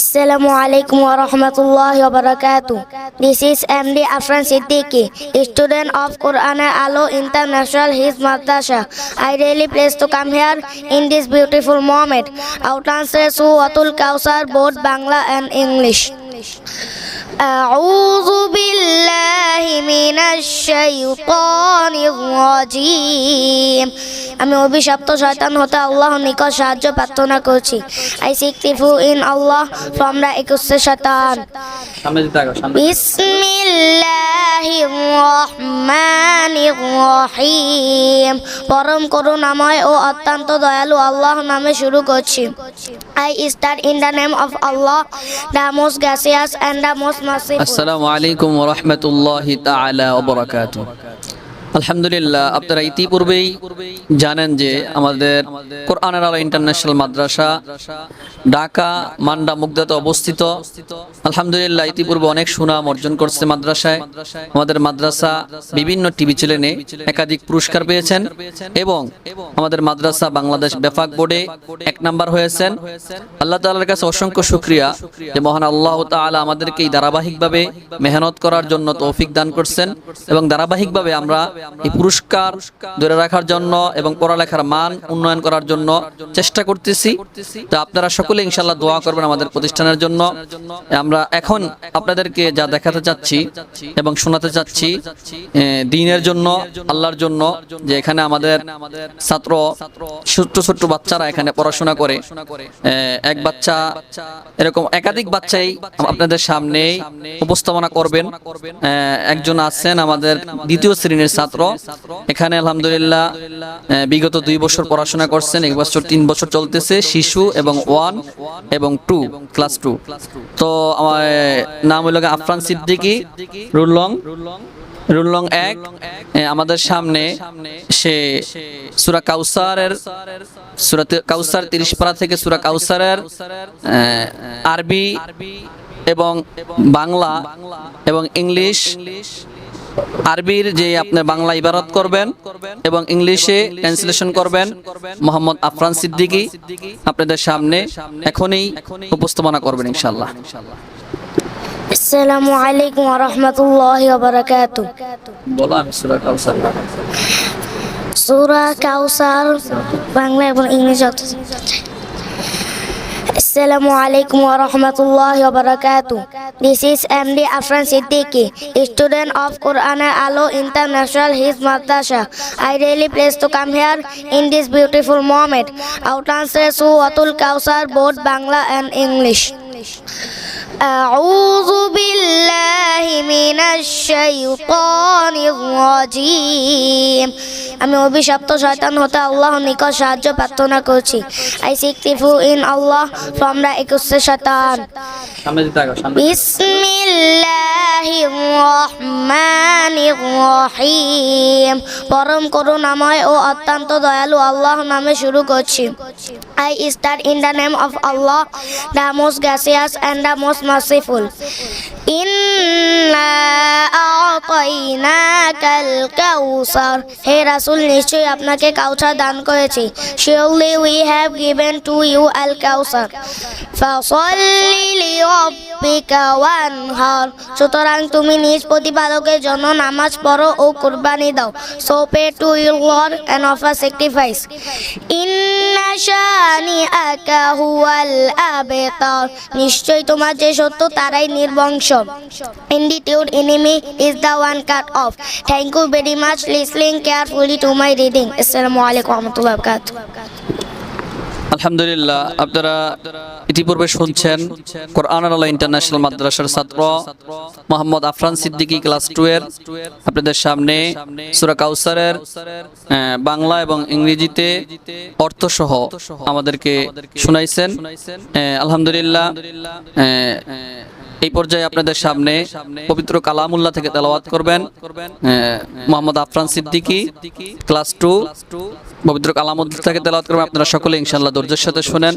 Assalamu alaikum wa rahmatullahi wa barakatuh. This is MD Afran Siddiqui, student of Quran Alo International His Madrasa. I really pleased to come here in this beautiful moment. Our translate Suratul Kausar, both Bangla and English. أعوذ بالله من الشيطان الرجيم আমি অভিশপ্ত শয়তান হতে আল্লাহর নিকট সাহায্য প্রার্থনা করছি। I seek refuge in Allah from the accursed শয়তান। বিসমিল্লাহির রহমানির রহিম পরম করুণাময় ও অত্যন্ত দয়ালু আল্লাহর নামে শুরু করছি। I start in the name of Allah, the most gracious and the most merciful. আসসালামু আলাইকুম ওয়া রাহমাতুল্লাহি তাআলা ওয়া বারাকাতুহু। আলহামদুলিল্লাহ, আপনারা ইতিপূর্বেই জানেন যে আমাদের কোরআনের আলো ইন্টারন্যাশনাল মাদ্রাসা ঢাকা মান্ডা মুগদাতে অবস্থিত। আলহামদুলিল্লাহ, ইতিপূর্বে অনেক সুনাম অর্জন করছে মাদ্রাসায়। আমাদের মাদ্রাসা বিভিন্ন টিভি চ্যানেলে একাধিক পুরস্কার পেয়েছেন এবং আমাদের মাদ্রাসা বাংলাদেশ বেফাক বোর্ডে 1 নাম্বার হয়েছেন। আল্লাহ তাআলার কাছে অসংখ্য শুকরিয়া যে মহান আল্লাহ তাআলা আমাদেরকে এই ধারাবাহিকভাবে মেহনত করার জন্য তৌফিক দান করছেন এবং ধারাবাহিকভাবে আমরা এই পুরস্কার ধরে রাখার জন্য এবং পড়ালেখার মান উন্নয়ন করার জন্য চেষ্টা করতেছি। তো আপনারা সকলে ইনশাআল্লাহ দোয়া করবেন আমাদের প্রতিষ্ঠানের জন্য। আমরা এখন আপনাদেরকে যা দেখাতে চাচ্ছি এবং শোনাতে চাচ্ছি দ্বীনের জন্য, আল্লাহর জন্য, যে এখানে আমাদের ছাত্র ছোট্ট ছোট্ট বাচ্চারা এখানে পড়াশোনা করে। এক বাচ্চা এরকম একাধিক বাচ্চাই আপনাদের সামনে উপস্থাপনা করবেন। একজন আছেন আমাদের 2য় শ্রেণীর ছাত্র, এখানে আলহামদুলিল্লাহ বিগত 2 বছর পড়াশোনা করছেন, 1 বছর 3 বছর চলতেছে, শিশু এবং 1 এবং 2 ক্লাস 2। তো আমার নাম হলো আফরান সিদ্দিকী, রুল নং 1। আমাদের সামনে সে সূরা কাউসারের সূরা কাউসার 30 পারা থেকে সূরা কাউসারের আরবি এবং বাংলা এবং ইংলিশ, আরবির যে আপনি বাংলা ইবারত করবেন এবং ইংলিশে ট্রান্সলেশন করবেন মোহাম্মদ আফরান সিদ্দিকী আপনাদের সামনে এখনই উপস্থাপনা করবেন ইনশাআল্লাহ। আসসালামু আলাইকুম ওয়া রাহমাতুল্লাহি ওয়া বারাকাতুহু। বলো আমি সূরা কাউসার বাংলা এবং English. Assalamu alaikum wa rahmatullahi wa barakatuh. This is MD Afran Siddiqui, student of Quran Alo International His Madrasa. I really pleased to come here in this beautiful moment. Our translate Suratul Kausar, both Bangla and English. أعوذ بالله من الشيطان الرجيم আমি অভিশপ্ত শয়তান হতে আল্লাহর নিকট সাহায্য প্রার্থনা করছি। I seek refuge in Allah from the accursed শয়তান। বিসমিল্লাহির রহমানির রহিম পরম করুণাময় ও অত্যন্ত দয়ালু আল্লাহর নামে শুরু করছি। I start in the name of Allah, the most gracious and the most merciful. Inna a'tainakal kausar হে রাসূল, নিশ্চয়ই আপনাকে কাউসার দান করেছি। Surely we have given to you al kausar. ফাসাল্লি লিরাব্বিকা ওয়ানহার সুতরাং তুমি নিজ প্রতিপালকের জন্য নামাজ পড়ো ও কুরবানি দাও। So pray to your Lord and offer sacrifice. ইন্না শানিআকা হুয়াল আবতার নিশ্চয়ই তোমার যে শত্রু তারাই নির্বংশ। Indeed your enemy is the one cut off. Thank you very much listening carefully to my reading. Assalamu alaikum wa rahmatullahi wa barakatuh. আলহামদুলিল্লাহ, আপনারা ইতিপূর্বে শুনছেন কোরআনের আলো ইন্টারন্যাশনাল মাদ্রাসার ছাত্র মোহাম্মদ আফরান সিদ্দিকী ক্লাস 2 এর আপনাদের সামনে সূরা কাউসারের বাংলা এবং ইংরেজিতে অর্থ সহ আমাদেরকে শোনাইছেন। আলহামদুলিল্লাহ, এই পর্যায়ে আপনাদের সামনে পবিত্র কালামুল্লাহ থেকে তেলাওয়াত করবেন মোহাম্মদ আফরান সিদ্দিকী ক্লাস 2। পবিত্র কালামুল্লাহ থেকে তেলাওয়াত করবেন। আপনারা সকলে ইনশাআল্লাহ ধৈর্যের সাথে শুনেন।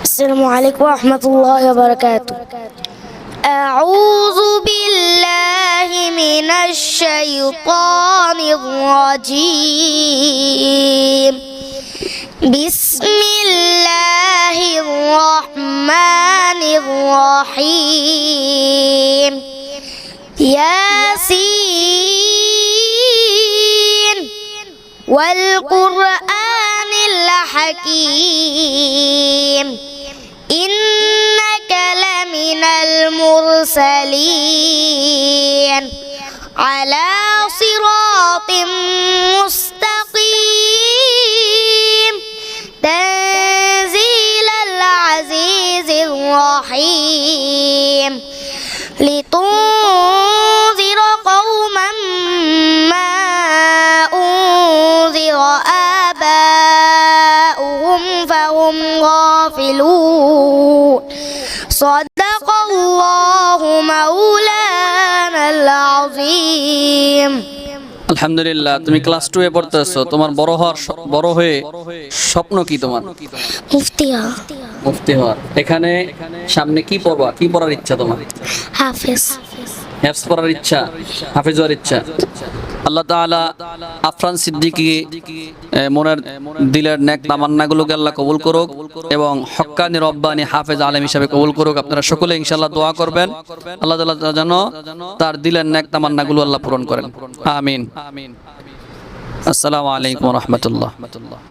আসসালামু আলাইকুম ওয়া রাহমাতুল্লাহি ওয়া বারাকাতুহু। আউযু বিল্লাহি মিনাশ শাইতানির রাজীম। বিসমিল্লাহির রাহমানির الرحيم ياسين والقرآن الحكيم إنك لمن المرسلين على صراط مستقيم تنزيل العزيز الرحيم لتنذر قوما ما أنذر آباؤهم فهم غافلون صدق الله مولانا العظيم আলহামদুলিল্লাহ, তুমি ক্লাস 2 এ পড়তেছো। তোমার বড় হয়ে স্বপ্ন কি তোমার? মুফতিয়া মুফতি হওয়ার। এখানে সামনে কি পড়বা, কি পড়ার ইচ্ছা তোমার? হাফেজ হেফজ পড়ার ইচ্ছা, হাফেজ হওয়ার ইচ্ছা। আল্লাহ তাআলা আফরান সিদ্দিকী মনের দিলের নেক তামান্নাগুলোকে আল্লাহ কবুল করুক এবং হক্কানি রব্বানি হাফেজ আলেম হিসাবে কবুল করুক। আপনারা সকলে ইনশাআল্লাহ দোয়া করবেন আল্লাহ তাআলা যেন তার দিলের নেক তামান্নাগুলো আল্লাহ পূরণ করেন। আমিন। আসসালামু আলাইকুম ওয়া রাহমাতুল্লাহ।